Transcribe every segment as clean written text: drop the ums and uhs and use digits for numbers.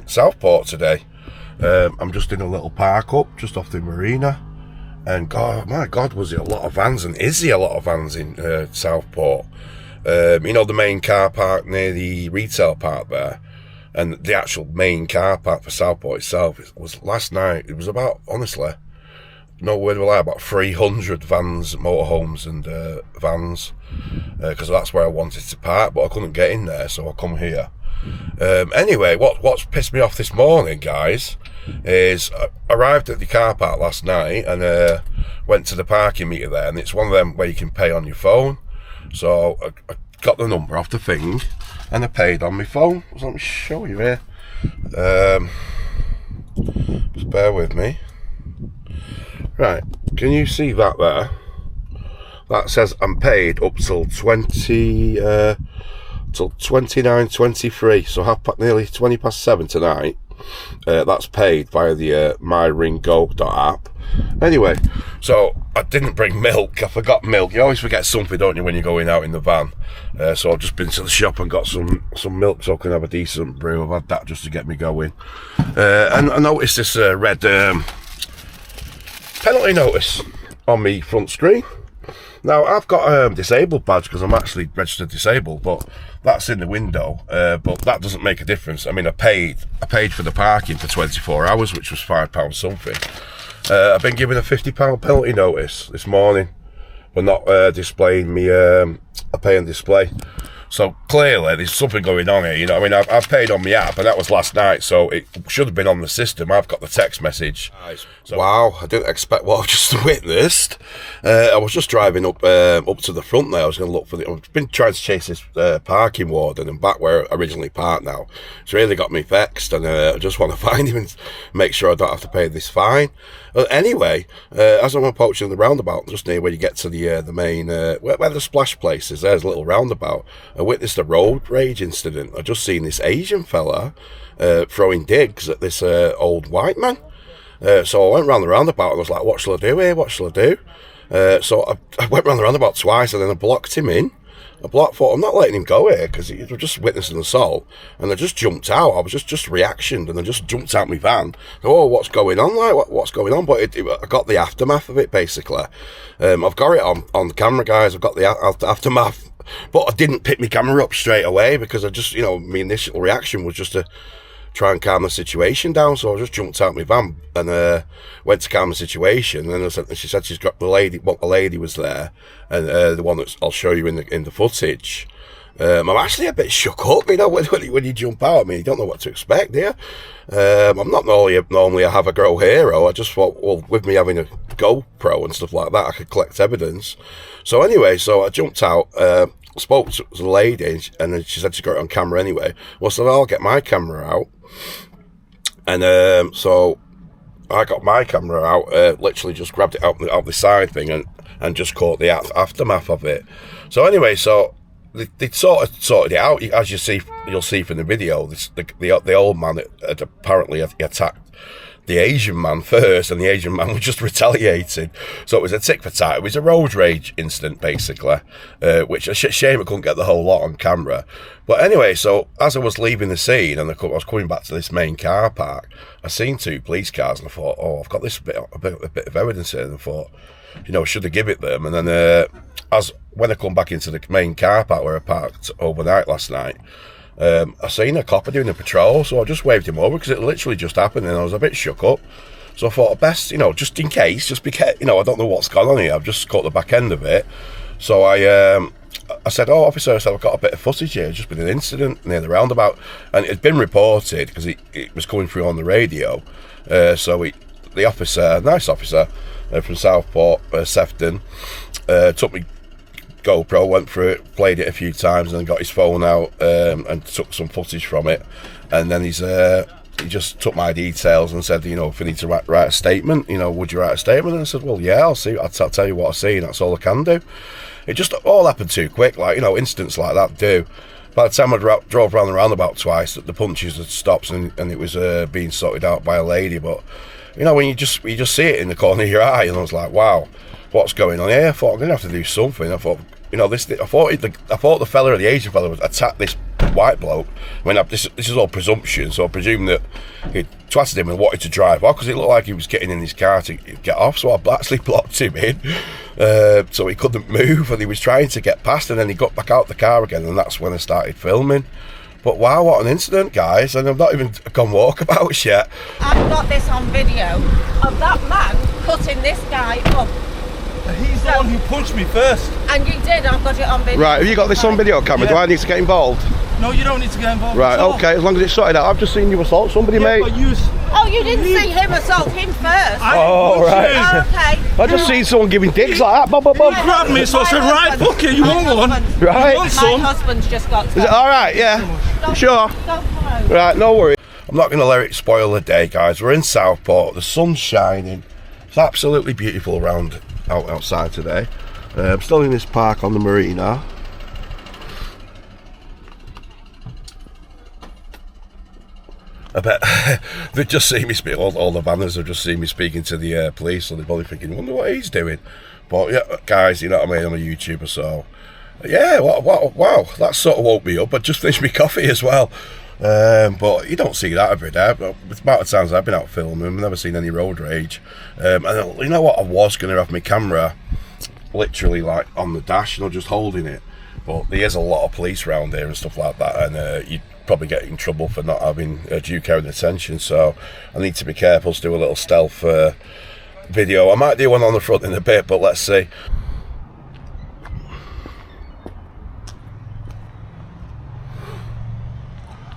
Southport today. I'm just in a little park up just off the marina, and God, my God, was it a lot of vans, and is there a lot of vans in Southport? You know, the main car park near the retail park there, and the actual main car park for Southport itself. It was last night. It was about, honestly, no word of a lie, about 300 vans, motorhomes, and vans, because that's where I wanted to park, but I couldn't get in there, so I come here. Anyway, what's pissed me off this morning, guys, is I arrived at the car park last night and went to the parking meter there, and it's one of them where you can pay on your phone. So I got the number off the thing and I paid on my phone. So let me show you here. Just bear with me. Right, can you see that there? That says I'm paid up till 29:23, so nearly 20 past 7 tonight. That's paid via the myringo.app. Anyway, so I didn't bring milk. I forgot milk. You always forget something, don't you, when you're going out in the van? So I've just been to the shop and got some milk so I can have a decent brew. I've had that just to get me going. And I noticed this red penalty notice on my front screen. Now, I've got a disabled badge because I'm actually registered disabled, but that's in the window. But that doesn't make a difference. I mean, I paid for the parking for 24 hours, which was £5 something. I've been given a £50 penalty notice this morning for not displaying me a pay and display. So clearly there's something going on here, you know. I mean, I've paid on my app, and that was last night, so it should have been on the system. I've got the text message. So, wow, I didn't expect what I've just witnessed. I was just driving up to the front there. I was going to look for I've been trying to chase this parking warden, and back where I originally parked now. It's really got me vexed, and I just want to find him and make sure I don't have to pay this fine. Anyway, as I'm approaching the roundabout, just near where you get to the main, where the splash place is, there's a little roundabout. I witnessed a road rage incident. I just seen this Asian fella throwing digs at this old white man. So I went round the roundabout and I was like, what shall I do here? What shall I do? So I went round the roundabout twice, and then I blocked him in. Thought, I'm not letting him go here because he was just witnessing an assault, and I just jumped out. I was just reactioned, and I just jumped out my van. Oh, what's going on? Like, what's going on? But I got the aftermath of it, basically. I've got it on camera, guys. I've got the aftermath, but I didn't pick my camera up straight away because I just, you know, my initial reaction was just to try and calm the situation down. So I just jumped out my van and went to calm the situation. And she said she's got the lady was there, and the one that I'll show you in the footage. I'm actually a bit shook up, you know, when you jump out. I mean, you don't know what to expect, do you? I'm not normally a have a go hero. I just thought, well, with me having a GoPro and stuff like that, I could collect evidence. So anyway, so I jumped out, spoke to the lady, and then she said she got it on camera anyway. Well, so I'll get my camera out. And so I got my camera out, literally just grabbed it out the side thing and just caught the aftermath of it. So anyway, so they sorted it out. As you'll see from the video, the old man had apparently attacked the Asian man first, and the Asian man was just retaliating. So it was a tick for tat. It was a road rage incident, basically, which a shame I couldn't get the whole lot on camera. But anyway, so as I was leaving the scene and I was coming back to this main car park, I seen 2 police cars, and I thought, oh, I've got this bit of evidence here. And I thought, you know, should I give it them? And then when I come back into the main car park where I parked overnight last night, I seen a copper doing a patrol, so I just waved him over because it literally just happened, and I was a bit shook up. So I thought, best, you know, just in case, you know, I don't know what's gone on here. I've just caught the back end of it. So I said, oh, officer, I've got a bit of footage here. It's just been an incident near the roundabout, and it had been reported because it was coming through on the radio. So the officer, nice officer from Southport, Sefton, took me GoPro, went through it, played it a few times, and then got his phone out and took some footage from it. And then he just took my details and said, you know, if I need to write a statement, you know, would you write a statement? And I said, well, yeah, I'll see. I'll tell you what I see, and that's all I can do. It just all happened too quick, like, you know, incidents like that do. By the time I drove around the roundabout twice, the punches had stopped, and it was being sorted out by a lady. But, you know, when you just see it in the corner of your eye, and I was like, wow, what's going on here? I thought I'm going to have to do something. I thought, you know, I thought the fella, the Asian fella, would attack this white bloke. I mean, this is all presumption, so I presume that he twatted him and wanted to drive off because it looked like he was getting in his car to get off. So I actually blocked him in, so he couldn't move, and he was trying to get past, and then he got back out the car again, and that's when I started filming. But wow, what an incident, guys, and I've not even gone walkabouts yet. I've got this on video of that man cutting this guy up. He's the one who punched me first. And you did, I've got it on video. Right, have you got this on video camera? Yeah. Do I need to get involved? No, you don't need to get involved. Right, okay, as long as it's sorted out. I've just seen you assault somebody, mate. But you... Oh, you didn't see him assault him first? Oh, right. Oh, okay. I just seen someone giving dicks like that. Bob, bob, bob. You grabbed me, so I said, right, fuck it, you want one? Right. You want some? My husband's just got Is it alright, yeah? Sure. Don't Right, no worries. I'm not going to let it spoil the day, guys. We're in Southport. The sun's shining. It's absolutely beautiful outside today. I'm still in this park on the marina. I bet they've just seen me speak. All the banners have just seen me speaking to the police, so they're probably thinking, "Wonder what he's doing." But yeah, guys, you know what I mean. I'm a YouTuber, so yeah. Wow, that sort of woke me up. I just finished my coffee as well. But you don't see that every day. With the amount of times I've been out filming, I've never seen any road rage. And you know what? I was going to have my camera literally like on the dash, just holding it. But there's a lot of police around here and stuff like that, and you'd probably get in trouble for not having due care and attention. So I need to be careful to do a little stealth video. I might do one on the front in a bit, but let's see.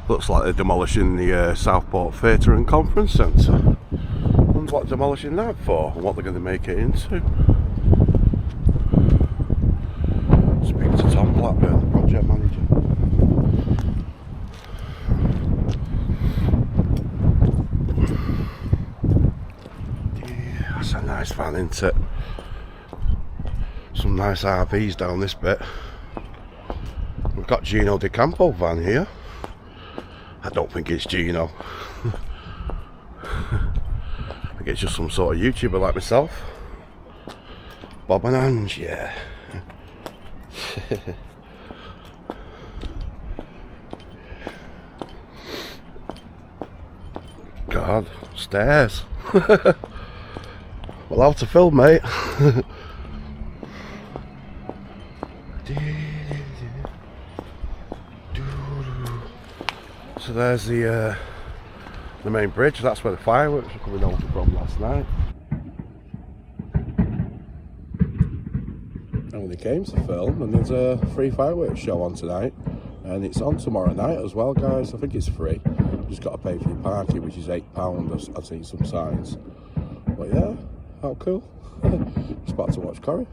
Looks like they're demolishing the Southport Theatre and Conference Centre. Wonder what they're demolishing that for and what they're going to make it into. Speak to Tom Blackburn, the project manager. Yeah, that's a nice van, isn't it? Some nice RVs down this bit. We've got Gino De Campo van here. I don't think it's Gino. I think it's just some sort of YouTuber like myself. Bob and Ange, yeah. God, stairs. Well, how to film, mate. So there's the main bridge. That's where the fireworks were coming over from last night. I only came to film, and there's a free fireworks show on tonight, and it's on tomorrow night as well, guys. I think it's free. You just got to pay for your parking, which is £8. I've seen some signs. But yeah, how cool. Just about to watch Corrie.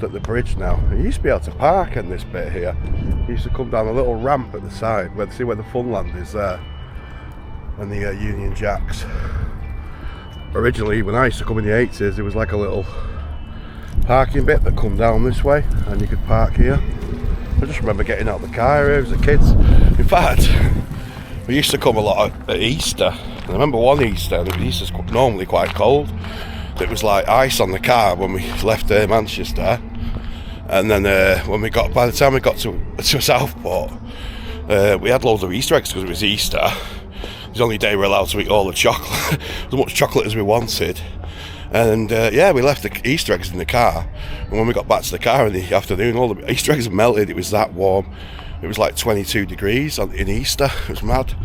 At the bridge now. You used to be able to park in this bit here. You used to come down a little ramp at the side where see where the Funland is there, and the Union Jacks. Originally, when I used to come in the 80s, there was like a little parking bit that come down this way, and you could park here. I just remember getting out of the car here as a kid. In fact, we used to come a lot at Easter. And I remember one Easter, and Easter's normally quite cold. It was like ice on the car when we left Manchester, and then by the time we got to Southport, we had loads of Easter eggs because it was Easter. It was the only day we were allowed to eat all the chocolate, as much chocolate as we wanted. And yeah, we left the Easter eggs in the car, and when we got back to the car in the afternoon, all the Easter eggs had melted. It was that warm. It was like 22 degrees in Easter. It was mad.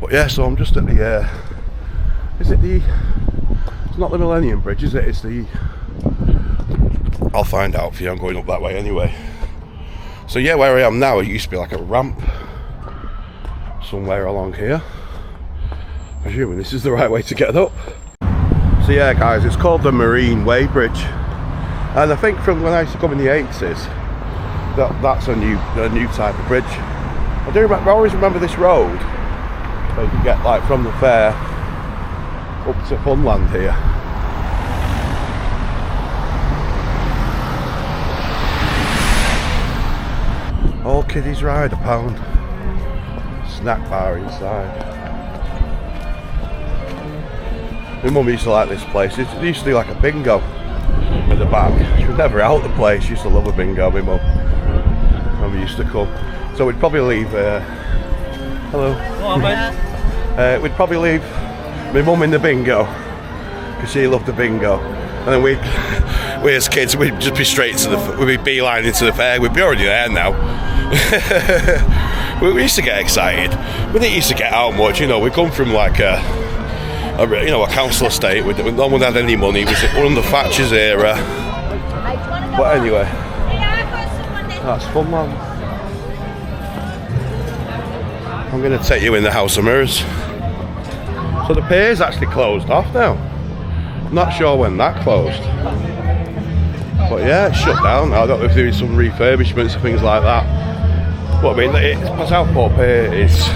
But yeah, so I'm just at the it's not the Millennium Bridge, is it? It's the... I'll find out for you. I'm going up that way anyway. So yeah, where I am now, it used to be like a ramp somewhere along here. Assuming this is the right way to get up. So yeah, guys, it's called the Marine Way Bridge, and I think from when I used to come in the 80s, that's a new type of bridge. I always remember this road, so you can get like from the fair up to Funland here. All kiddies ride £1. snack bar inside. My mum used to like this place. It used to be like a bingo at the back. She was never out the place. She used to love a bingo, my mum. When we used to come. So we'd probably leave, hello. We'd probably leave my mum in the bingo, because she loved the bingo. And then we as kids, we'd just be straight to we'd be beeline into the fair. We'd be already there now. we used to get excited. We didn't used to get out much, you know. We come from like a council estate. No one had any money. It was under Thatcher's era. But anyway, that's fun, man. I'm going to take you in the House of Mirrors. So the pier's actually closed off now. I'm not sure when that closed. But yeah, it's shut down. I don't know if there is some refurbishments and things like that. But I mean, Southport Pier is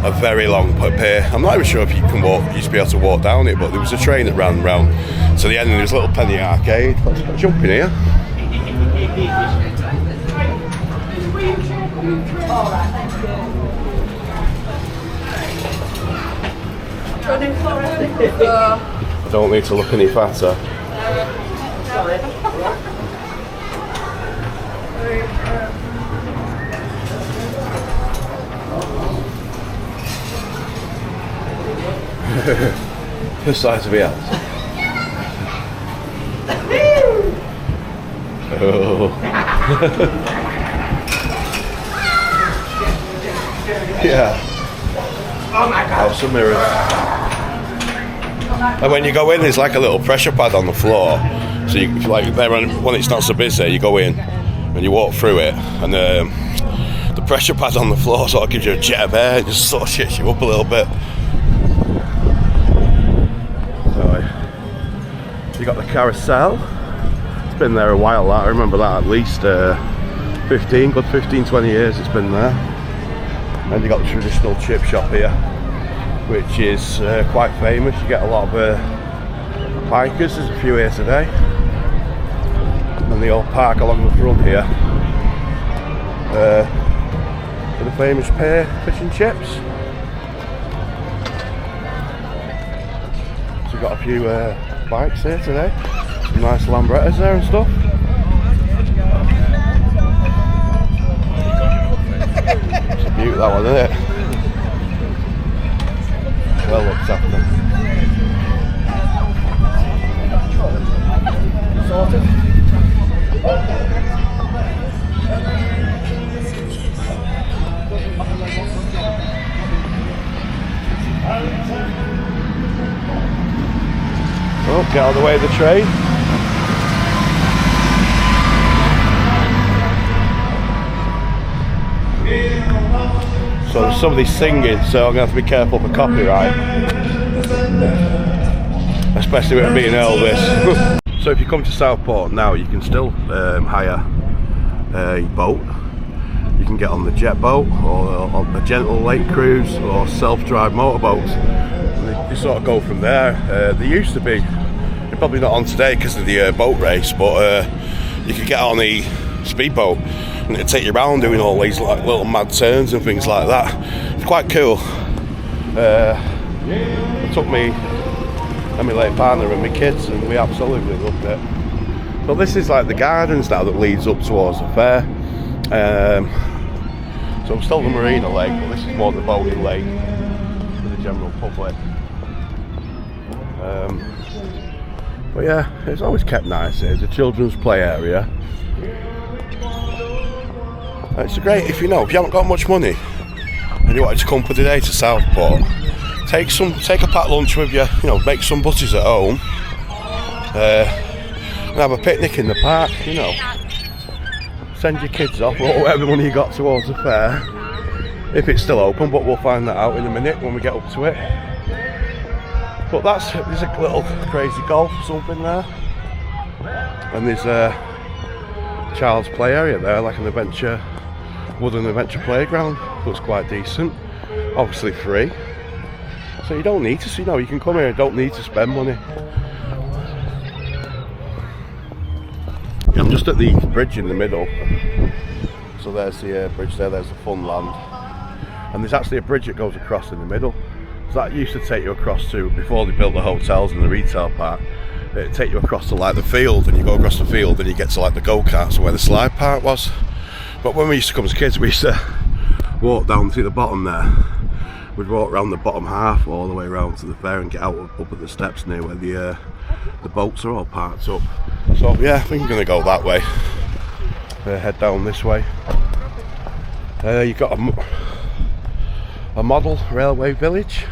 a very long pier. I'm not even sure if you can walk. You used to be able to walk down it, but there was a train that ran round to the end, and there was a little penny arcade. Let's jump in here. I don't need to look any fatter. The size of it else. Oh. Yeah. Oh my God. House of Mirrors. And when you go in, there's like a little pressure pad on the floor. So you like there when it's not so busy, you go in and you walk through it, and the pressure pad on the floor sort of gives you a jet of air, and just sort of shits you up a little bit. You got the carousel. It's been there a while, that. I remember that at least 15, 20 years it's been there. And you got the traditional chip shop here, which is quite famous. You get a lot of bikers. There's a few here today. And they all park along the front here for the famous pier fish and chips. So we've got a few bikes here today, some nice Lambrettas there and stuff. It's a beaut, that one, isn't it? Well looked after. Sorted. Oh, get out of the way of the train. So there's somebody singing, so I'm going to have to be careful for copyright. Especially with it being Elvis. So if you come to Southport now, you can still hire a boat. You can get on the jet boat, or on a gentle lake cruise, or self-drive motorboats. You sort of go from there. There used to be, they're probably not on today because of the boat race, but you could get on the speedboat and it'd take you around doing all these like little mad turns and things like that. It's quite cool. It took me and my late partner and my kids, and we absolutely loved it. But this is like the gardens now that leads up towards the fair. So I'm still the marina lake, but this is more the boating lake for the general public. But yeah, it's always kept nice here. It's a children's play area. It's great if you haven't got much money and you wanted to come for the day to Southport, take a packed lunch with you, make some butties at home, and have a picnic in the park, Send your kids off, or whatever money you got towards the fair, if it's still open, but we'll find that out in a minute when we get up to it. But there's a little crazy golf or something there, and there's a child's play area there, like an wooden adventure playground. Looks quite decent, obviously free, so you don't need to you can come here and don't need to spend money. I'm just at the bridge in the middle, so there's the bridge there, there's the fun land. and there's actually a bridge that goes across in the middle. So that used to take you across to, before they built the hotels and the retail park, it'd take you across to like the field, and you go across the field and you get to like the go-karts where the slide park was. But when we used to come as kids, we used to walk down to the bottom there. We'd walk around the bottom half all the way around to the fair and get out up at the steps near where the boats are all parked up. So yeah, I think I'm going to go that way. Head down this way. You've got a model railway village.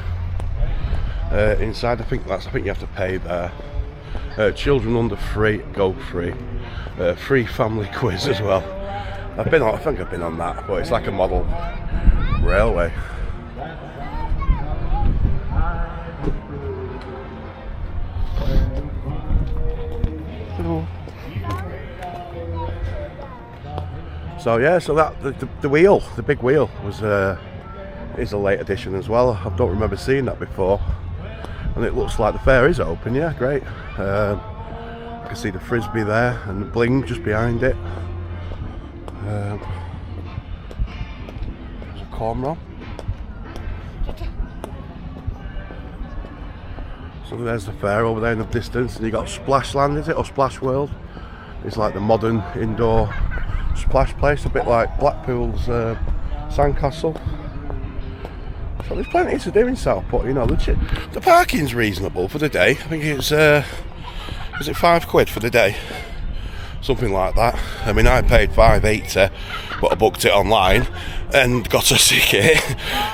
Inside, I think you have to pay there. Children under 3 go free. Free family quiz as well. I think I've been on that, but it's like a model railway. So yeah, so that the wheel, the big wheel, is a late addition as well. I don't remember seeing that before, and it looks like the fair is open. Yeah, great. I can see the frisbee there and the bling just behind it. There's a cormorant. So there's the fair over there in the distance, and you got Splash Land, is it, or Splash World? It's like the modern indoor splash place, a bit like Blackpool's Sandcastle. So there's plenty to do in Southport, you know. The parking's reasonable for the day. I think it's is it £5 for the day? Something like that. I mean, I paid £5.80, but I booked it online and got a ticket,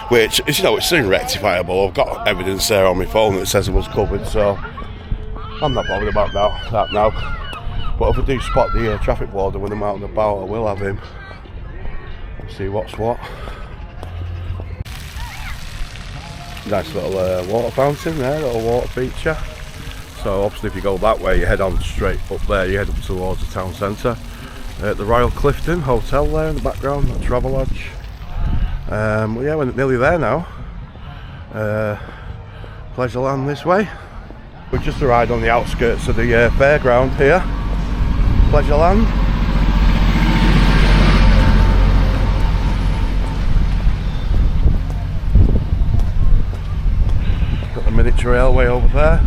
which is, you know, it's soon rectifiable. I've got evidence there on my phone that says it was covered, so I'm not bothered about that now. But if I do spot the traffic warden when I'm out and about, I will have him and see what's what. Nice little water fountain there, little water feature. So obviously if you go that way, you head on straight up there, you head up towards the town centre. The Royal Clifton Hotel there in the background, the Travelodge. Well, yeah, we're nearly there now. Pleasureland this way. We've just arrived on the outskirts of the fairground here. Pleasureland. Got the miniature railway over there.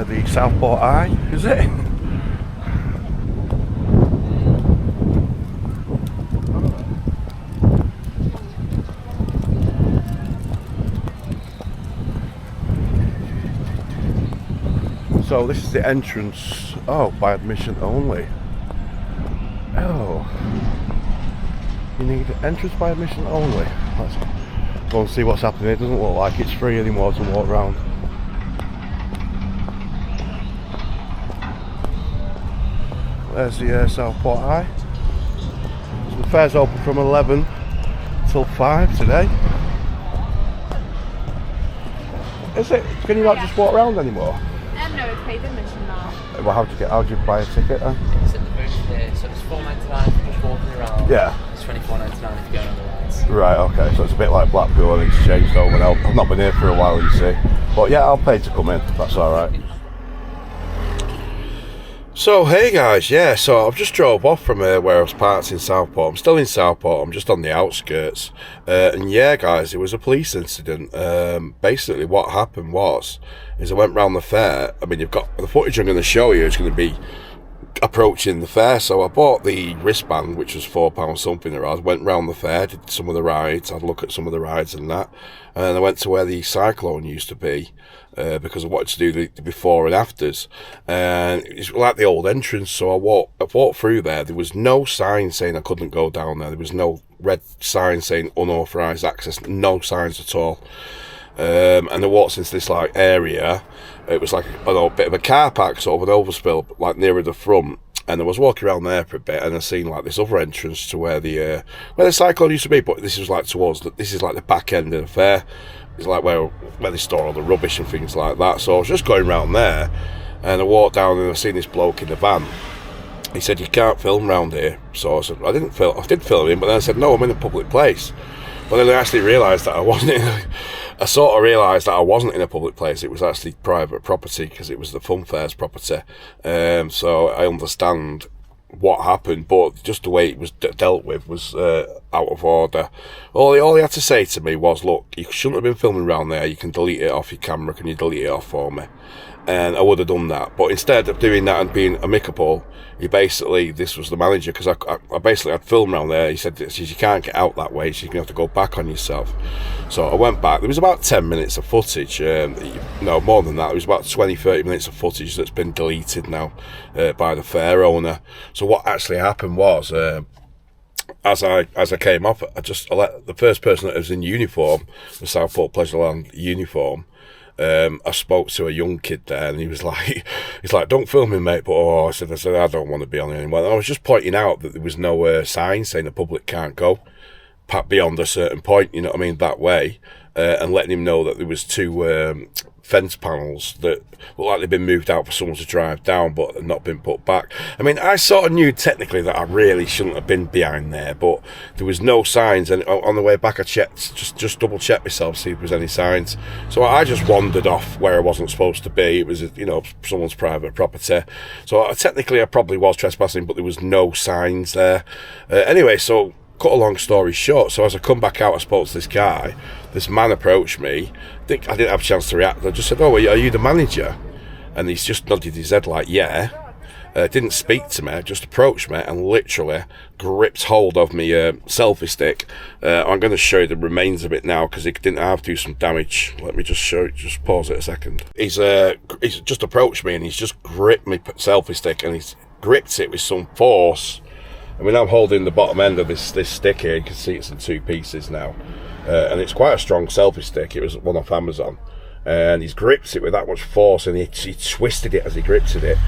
The Southport Eye, is it? So this is the entrance. Oh, by admission only. Oh, you need entrance by admission only. Let's go and see what's happening. It doesn't look like it's free anymore to walk around. There's the Southport Eye. So the fair's open from 11 till 5 today. Is it? Can you not just walk around anymore? No, it's paid admission now. Well, how do you buy a ticket then? It's at the booth here, so it's £4.99 if you're just walking around. Yeah. It's £24.99 if you're going on the rides. Right, okay, so it's a bit like Blackpool and it's changed over now. I've not been here for a while, you see. But yeah, I'll pay to come in, if that's alright. So hey guys, yeah, so I've just drove off from where I was parked in Southport. I'm still in Southport, I'm just on the outskirts. And yeah guys, it was a police incident. Basically what happened is I went round the fair. I mean, you've got the footage I'm going to show you is going to be approaching the fair. So I bought the wristband, which was £4 something or other. Went round the fair, did some of the rides, had a look at some of the rides and that. And I went to where the cyclone used to be. Because I wanted to do the before and afters, and it's like the old entrance. So I walked through there. There was no sign saying I couldn't go down there. There was no red sign saying unauthorised access. No signs at all. And I walked into this like area. It was like a bit of a car park, sort of an overspill, like nearer the front. And I was walking around there for a bit, and I seen like this other entrance to where the cyclone used to be. But this is like this is like the back end of the fair. It's like where they store all the rubbish and things like that. So I was just going around there, and I walked down and I seen this bloke in the van. He said, "You can't film round here." So I said, "I did film him," but then I said, "No, I'm in a public place." But then I actually realised that I wasn't I sort of realised that I wasn't in a public place. It was actually private property because it was the fun fair's property. So I understand what happened, but just the way it was dealt with was out of order. All he had to say to me was, look, you shouldn't have been filming around there, you can delete it off your camera, can you delete it off for me? And I would have done that, but instead of doing that and being amicable, he basically, this was the manager, because I basically had filmed around there, he said, you can't get out that way, so you're going to have to go back on yourself. So I went back. There was about 10 minutes of footage, no, more than that. There was about 20-30 minutes of footage that's been deleted now by the fair owner. So what actually happened was, as I came up, I let the first person that was in uniform, the Southport Pleasureland uniform, I spoke to a young kid there, and he's like, don't film me, mate. But I said, I don't want to be on it anymore. And I was just pointing out that there was no sign saying the public can't go beyond a certain point, you know what I mean, that way, and letting him know that there was 2 fence panels that looked like they'd been moved out for someone to drive down, but had not been put back. I mean, I sort of knew technically that I really shouldn't have been behind there, but there was no signs, and on the way back I checked, just double checked myself, see if there was any signs. So I just wandered off where I wasn't supposed to be. It was, you know, someone's private property. So technically I probably was trespassing, but there was no signs there. Anyway, so cut a long story short, so as I come back out, I spoke to this guy. This man approached me. I didn't have a chance to react. I just said, oh, are you the manager? And he's just nodded his head like, yeah. Didn't speak to me, just approached me and literally gripped hold of me selfie stick. I'm going to show you the remains of it now, because it didn't have to do some damage. Let me just show you, just pause it a second. He's just approached me and he's just gripped my selfie stick, and he's gripped it with some force. I mean, I'm holding the bottom end of this stick here. You can see it's in 2 pieces now. And it's quite a strong selfie stick. It was one off Amazon. And he's gripped it with that much force, and he twisted it as he gripped it.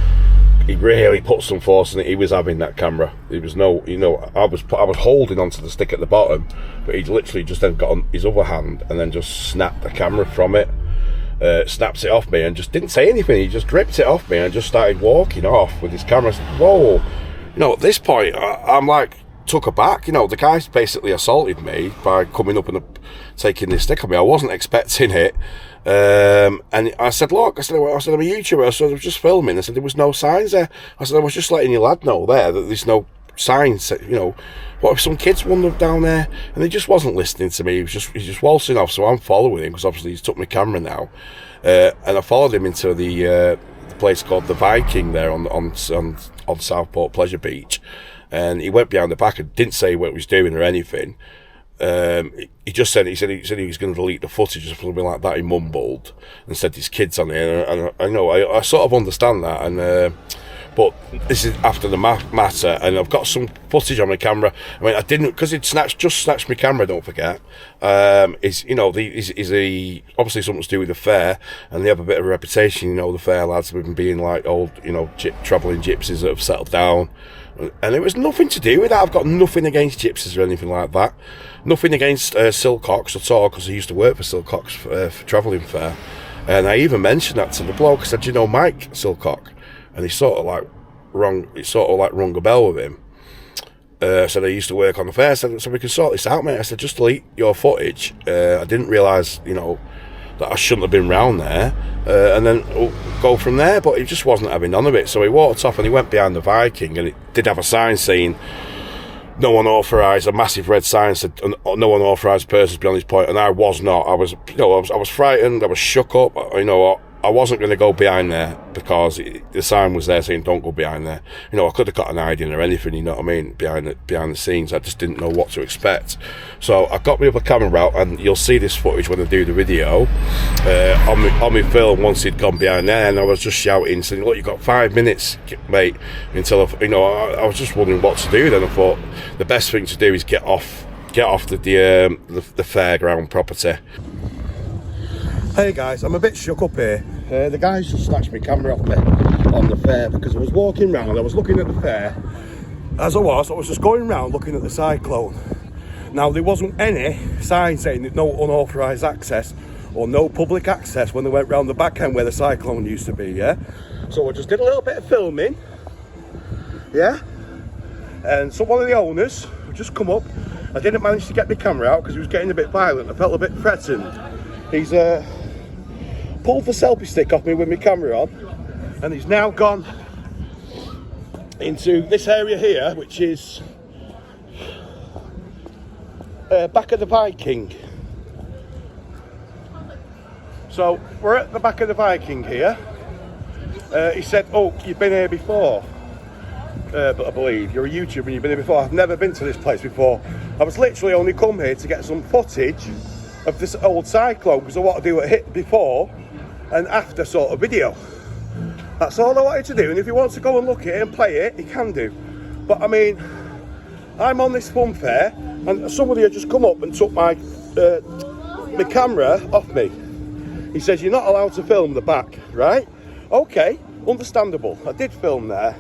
He really put some force in it. He was having that camera. There was no, you know, I was holding onto the stick at the bottom, but he literally just then got on his other hand and then just snapped the camera from it. Snaps it off me and just didn't say anything. He just gripped it off me and just started walking off with his camera. Whoa. You know, at this point, I'm like, took aback. You know, the guy's basically assaulted me by coming up and taking this stick on me. I wasn't expecting it. And I said, look, I said, I'm a YouTuber. I said, I was just filming. I said, there was no signs there. I said, I was just letting your lad know there that there's no signs. You know, what if some kids wandered down there? And he just wasn't listening to me. He's just waltzing off. So I'm following him, because obviously he's took my camera now. And I followed him into the place called the Viking there on Southport Pleasure Beach, and he went behind the back and didn't say what he was doing or anything. He just said he was going to delete the footage or something like that. He mumbled and said there's kids on here, and I know I sort of understand that, and but this is after the matter, and I've got some footage on my camera. I mean, I didn't, because it just snatched my camera, don't forget. Is, you know, is obviously something to do with the fair, and they have a bit of a reputation, you know, the fair lads with being like old, you know, travelling gypsies that have settled down. And it was nothing to do with that. I've got nothing against gypsies or anything like that. Nothing against Silcox at all, because I used to work for Silcox for travelling fair. And I even mentioned that to the bloke. I said, you know Mike Silcox? And he sort of like rung a bell with him. I said, I used to work on the fair. I said, so we can sort this out, mate. I said, just delete your footage. I didn't realise, you know, that I shouldn't have been round there. And then go from there. But he just wasn't having none of it. So he walked off and he went behind the Viking, and it did have a sign saying, no unauthorised, a massive red sign said, no unauthorised persons beyond this point. And I was not. I was, you know, I was frightened. I was shook up. You know, I wasn't going to go behind there, because the sign was there saying don't go behind there. You know, I could have got an idea or anything, you know what I mean, behind the scenes. I just didn't know what to expect. So I got my other camera out, and you'll see this footage when I do the video on my film once he'd gone behind there, and I was just shouting, saying, look, you've got 5 minutes, mate, until you know, I was just wondering what to do. Then I thought the best thing to do is get off the fairground property. Hey guys, I'm a bit shook up here. The guys just snatched my camera off me on the fair, because I was walking round, I was looking at the fair. As I was just going round looking at the cyclone. Now, there wasn't any sign saying that no unauthorised access or no public access when they went round the back end where the cyclone used to be, yeah? So I just did a little bit of filming, yeah? And so one of the owners just come up. I didn't manage to get my camera out because he was getting a bit violent. I felt a bit threatened. He's pulled the selfie stick off me with my camera on, and he's now gone into this area here, which is back of the Viking. So we're at the back of the Viking here. He said, oh, you've been here before. But I believe you're a YouTuber and you've been here before. I've never been to this place before. I was literally only come here to get some footage of this old cyclone, because I want to do a hit before and after sort of video. That's all I wanted to do, and if he wants to go and look at it and play it, he can do. But I mean, I'm on this fun fair and somebody had just come up and took my camera off me. He says, you're not allowed to film the back, right? Okay, understandable. I did film there,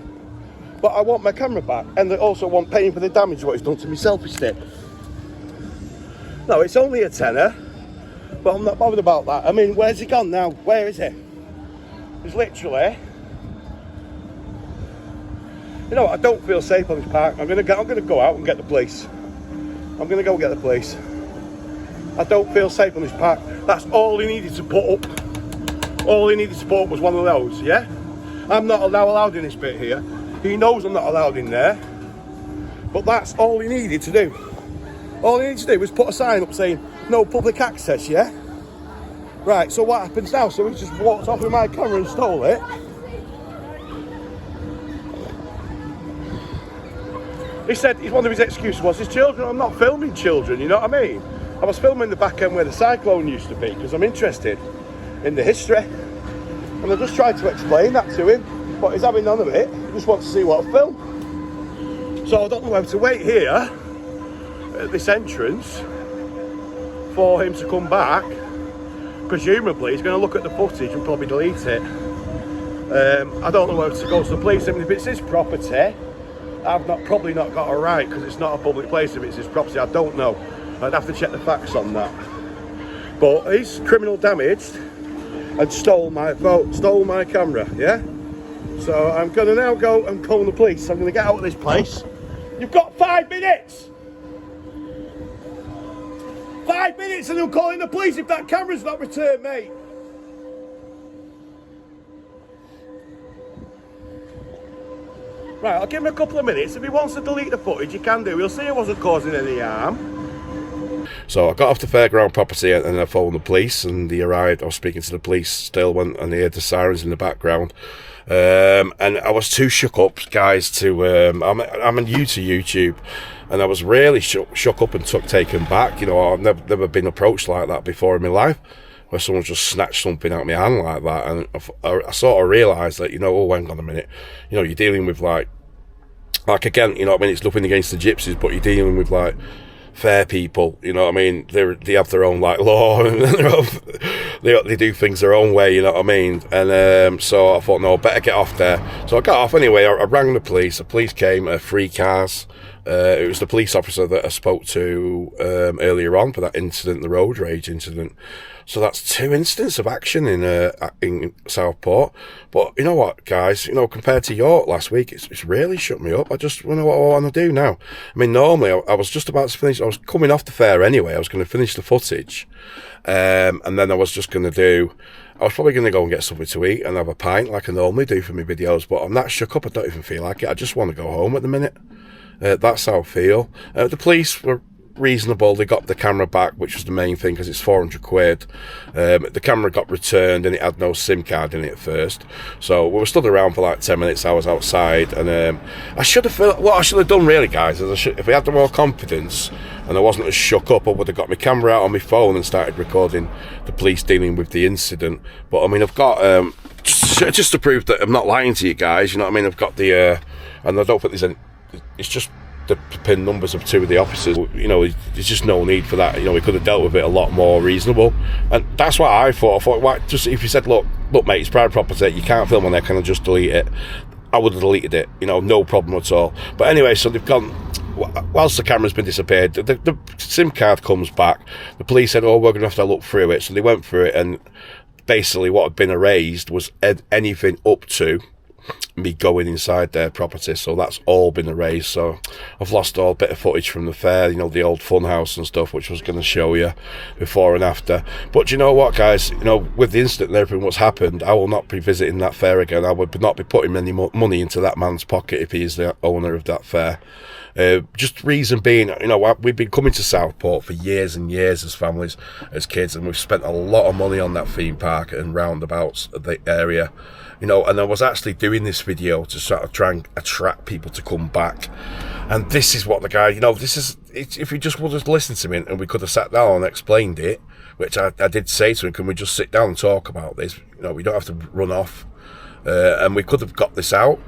but I want my camera back, and I also want paying for the damage what he's done to my selfie stick. No, it's only a tenner, but I'm not bothered about that. I mean, where's he gone now? Where is he? He's literally... You know what, I don't feel safe on this park. I'm gonna go out and get the police. I'm gonna go get the police. I don't feel safe on this park. That's all he needed to put up. All he needed to put up was one of those, yeah? I'm not now allowed in this bit here. He knows I'm not allowed in there. But that's all he needed to do. All he needed to do was put a sign up saying, no public access, yeah? Right, so what happens now? So he just walked off with my camera and stole it. He said one of his excuses was his children. I'm not filming children, you know what I mean? I was filming the back end where the cyclone used to be because I'm interested in the history. And I just tried to explain that to him, but he's having none of it. He just wants to see what I film. So I don't know whether to wait here at this entrance for him to come back. Presumably he's going to look at the footage and probably delete it. I don't know whether to go to the police. I mean, if it's his property, I've probably not got a right, because it's not a public place. If it's his property, I don't know. I'd have to check the facts on that. But he's criminal damaged and stole my camera, yeah? So I'm going to now go and call the police. I'm going to get out of this place. You've got 5 minutes! 5 minutes and I'm calling the police if that camera's not returned, mate. Right, I'll give him a couple of minutes. If he wants to delete the footage, he can do. He'll see I wasn't causing any harm. So I got off the fairground property and I phoned the police, and they arrived. I was speaking to the police still when, and they heard the sirens in the background. And I was too shook up, guys, to... I'm new to YouTube, and I was really shook up and taken back. You know, I've never been approached like that before in my life, where someone just snatched something out of my hand like that. And I sort of realised that, you know, oh, hang on a minute, you know, you're dealing with like again, you know what I mean, it's nothing against the gypsies, but you're dealing with like fair people, you know what I mean, they have their own like law, and they do things their own way, you know what I mean. And so I thought, no, I better get off there. So I got off anyway. I rang the police came, 3 cars. It was the police officer that I spoke to earlier on for that incident, the road rage incident. So that's 2 incidents of action in Southport. But you know what, guys? You know, compared to York last week, it's really shut me up. I just know what I want to do now. I mean, normally I was just about to finish. I was coming off the fair anyway. I was going to finish the footage, and then I was just going to do. I was probably going to go and get something to eat and have a pint like I normally do for my videos. But I'm that shook up. I don't even feel like it. I just want to go home at the minute. That's how I feel. The police were reasonable. They got the camera back, which was the main thing, because it's 400 quid. The camera got returned and it had no SIM card in it at first. So we were stood around for like 10 minutes. I was outside, and I should have felt, what I should have done really, guys, is if I had more confidence and I wasn't as shook up, I would have got my camera out on my phone and started recording the police dealing with the incident. But I mean, I've got just to prove that I'm not lying to you guys, you know what I mean, I've got the and I don't think there's any, it's just the pin numbers of 2 of the officers. You know, there's just no need for that. You know, we could have dealt with it a lot more reasonable, and that's what I thought. I thought, why, just if you said, look mate, it's private property, you can't film on there, can I just delete it? I would have deleted it, you know, no problem at all. But anyway, so they've gone, whilst the camera's been disappeared, the SIM card comes back. The police said, oh, we're going to have to look through it. So they went through it, and basically what had been erased was anything up to me going inside their property, so that's all been erased. So I've lost all bit of footage from the fair, you know, the old fun house and stuff, which I was going to show you before and after. But you know what, guys, you know, with the incident and everything what's happened, I will not be visiting that fair again. I would not be putting any money into that man's pocket if he is the owner of that fair. Just reason being, you know, we've been coming to Southport for years and years as families, as kids, and we've spent a lot of money on that theme park and roundabouts of the area, you know. And I was actually doing this video to sort of try and attract people to come back. And this is what the guy, you know, this is, if you just would have listened to me and we could have sat down and explained it, which I did say to him, can we just sit down and talk about this? You know, we don't have to run off. And we could have got this out.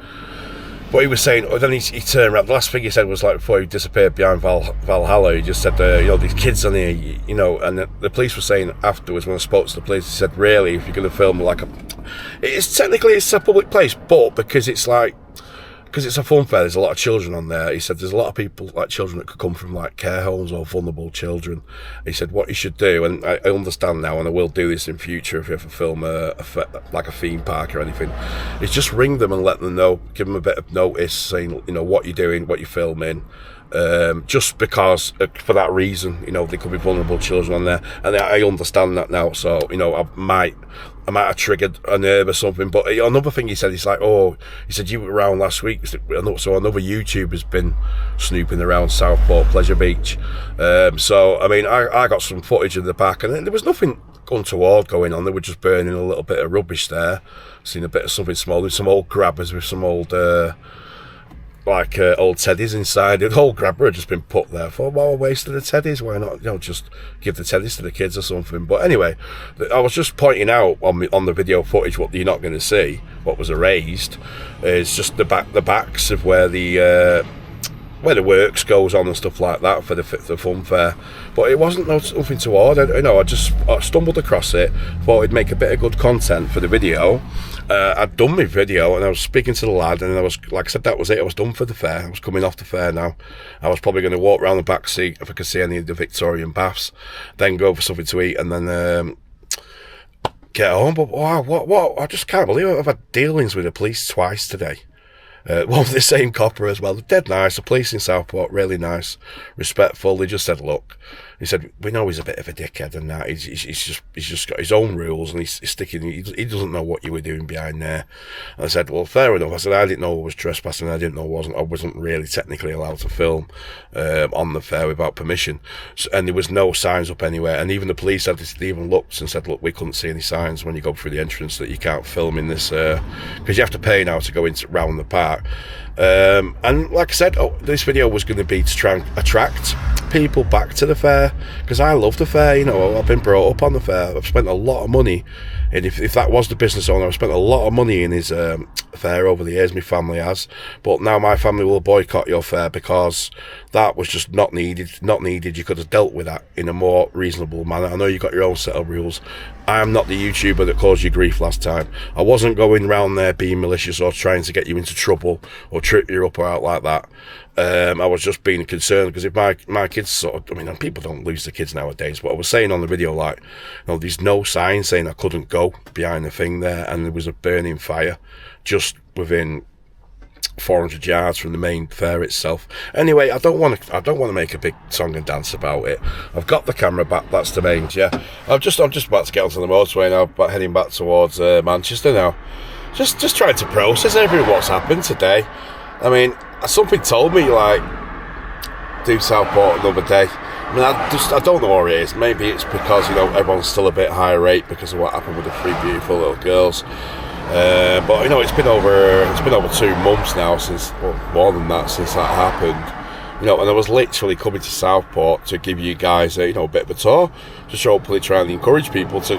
But he was saying, then he turned around. The last thing he said was like before he disappeared behind Valhalla, he just said, you know, these kids on here, you know, and the police were saying afterwards when I spoke to the police, he said, really, if you're going to film like it's technically it's a public place, but because it's like, because it's a fun fair, there's a lot of children on there. He said there's a lot of people, like children that could come from like care homes or vulnerable children. He said what you should do, and I understand now, and I will do this in future if you ever film like a theme park or anything, is just ring them and let them know, give them a bit of notice saying, you know, what you're doing, what you're filming. Just because for that reason, you know, there could be vulnerable children on there, and I understand that now. So, you know, I might have triggered a nerve or something. But another thing he said, he's like, oh, he said you were around last week, so another YouTuber's been snooping around Southport Pleasure Beach. So I mean, I got some footage of the park, and there was nothing untoward going on. They were just burning a little bit of rubbish there. Seen a bit of something small, with some old grabbers with some old old teddies inside. The whole grabber had just been put there for, well, waste of the teddies, why not, you know, just give the teddies to the kids or something. But anyway, I was just pointing out on the video footage what you're not going to see, what was erased, is just the backs of where the works goes on and stuff like that for the fun fair. But it wasn't nothing toward, you know, I stumbled across it, thought it'd make a bit of good content for the video. I'd done my video and I was speaking to the lad, and I was, like I said, that was it. I was done for the fair. I was coming off the fair now. I was probably going to walk around the back seat if I could see any of the Victorian baths, then go for something to eat, and then get home. But wow, what? I just can't believe it. I've had dealings with the police twice today. One the same copper as well. Dead nice. The police in Southport, really nice, respectful. They just said, look, he said, we know he's a bit of a dickhead and that. He's just got his own rules, and he's sticking. He doesn't know what you were doing behind there. And I said, well, fair enough. I said, I didn't know I was trespassing. I didn't know I wasn't really technically allowed to film on the fair without permission. So, and there was no signs up anywhere. And even the police had they even looked and said, look, we couldn't see any signs when you go through the entrance that you can't film in this because you have to pay now to go round the park. And like I said, this video was going to be to try and attract people back to the fair, because I love the fair. You know, I've been brought up on the fair. I've spent a lot of money, and if that was the business owner, I've spent a lot of money in his fair over the years. My family has, but now my family will boycott your fair because that was just not needed. You could have dealt with that in a more reasonable manner. I know you got your own set of rules. I am not the YouTuber that caused you grief last time. I wasn't going round there being malicious or trying to get you into trouble or trip you up or out like that. I was just being concerned because if my kids sort of, I mean, people don't lose their kids nowadays, but I was saying on the video, like, you know, there's no sign saying I couldn't go behind the thing there, and there was a burning fire just within 400 yards from the main fair itself. Anyway, I don't want to make a big song and dance about it. I've got the camera back. That's the main. Yeah, I'm just about to get onto the motorway now, but heading back towards Manchester now. Just trying to process everything what's happened today. I mean, something told me, like, do Southport another day. I mean, I don't know what it is. Maybe it's because, you know, everyone's still a bit higher rate because of what happened with the three beautiful little girls. But you know, it's been over 2 months now since, well, more than that, since that happened. You know, and I was literally coming to Southport to give you guys a bit of a tour, just hopefully trying to encourage people to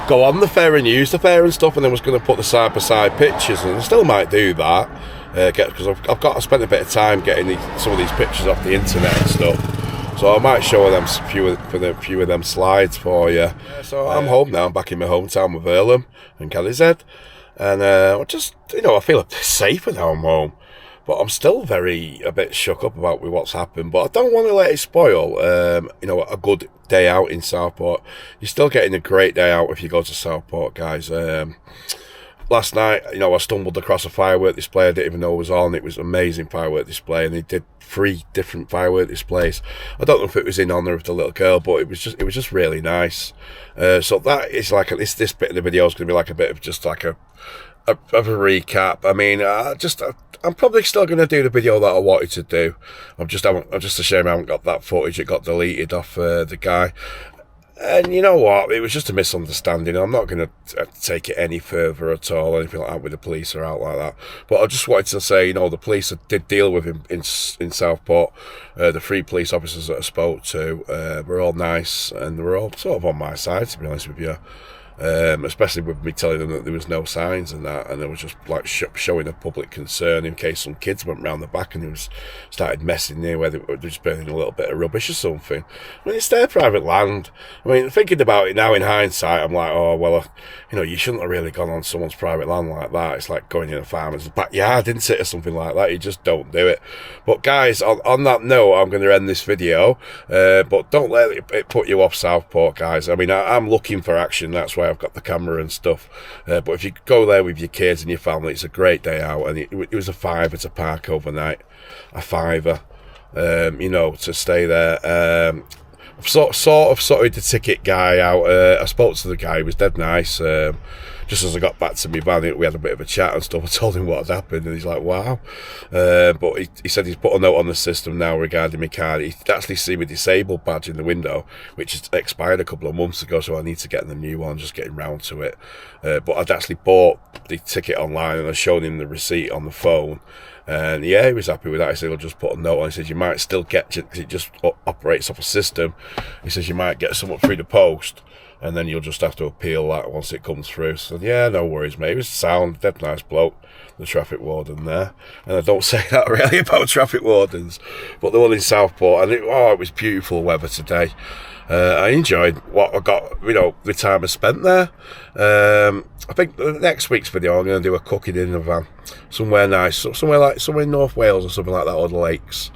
go on the fair and use the fair and stuff. And I was going to put the side by side pictures, and I still might do that because I've got to spend a bit of time getting some of these pictures off the internet and stuff. So I might show them a few of them slides for you. So I'm home now. I'm back in my hometown of Earlham and Callizhead. And I just, you know, I feel a bit safer now I'm home. But I'm still a bit shook up about what's happened. But I don't want to let it spoil, you know, a good day out in Southport. You're still getting a great day out if you go to Southport, guys. last night, you know, I stumbled across a firework display I didn't even know was on. It was an amazing firework display, and they did 3 different firework displays. I don't know if it was in honour of the little girl, but it was just really nice. So that is like this bit of the video is going to be like a bit of just like a recap. I mean, I'm probably still going to do the video that I wanted to do. I'm just ashamed I haven't got that footage. It got deleted off the guy. And you know what? It was just a misunderstanding. I'm not going to take it any further at all, anything like that with the police or out like that. But I just wanted to say, you know, the police did deal with him in Southport. The 3 police officers that I spoke to were all nice, and they were all sort of on my side, to be honest with you. Especially with me telling them that there was no signs and that, and it was just like showing a public concern in case some kids went round the back and they started messing near where they were just burning a little bit of rubbish or something. I mean, it's their private land. I mean, thinking about it now in hindsight, I'm like, oh well, you know, you shouldn't have really gone on someone's private land like that. It's like going in a farmer's backyard, isn't it, or something like that. You just don't do it. But guys, on that note, I'm going to end this video. But don't let it put you off Southport, guys. I mean, I'm looking for action. That's why I've got the camera and stuff, but if you go there with your kids and your family, it's a great day out, and it was a £5 to park overnight, a £5, you know, to stay there. I've sort of sorted the ticket guy out. I spoke to the guy, he was dead nice. Just as I got back to my van, we had a bit of a chat and stuff. I told him what had happened, and he's like, wow. But he said he's put a note on the system now regarding my card. He could actually see my disabled badge in the window, which has expired a couple of months ago, so I need to get the new one, just getting round to it. But I'd actually bought the ticket online, and I showed him the receipt on the phone. And yeah, he was happy with that. He said, I'll just put a note on. He says, you might still get it, because it just operates off a system. He says, you might get something through the post, and then you'll just have to appeal that once it comes through. So yeah, no worries, mate. It was sound, dead nice bloke, the traffic warden there. And I don't say that really about traffic wardens, but the one in Southport, and it was beautiful weather today. I enjoyed what I got, you know, the time I spent there. I think the next week's video I'm going to do a cooking in the van, somewhere nice, somewhere in North Wales or something like that, or the lakes.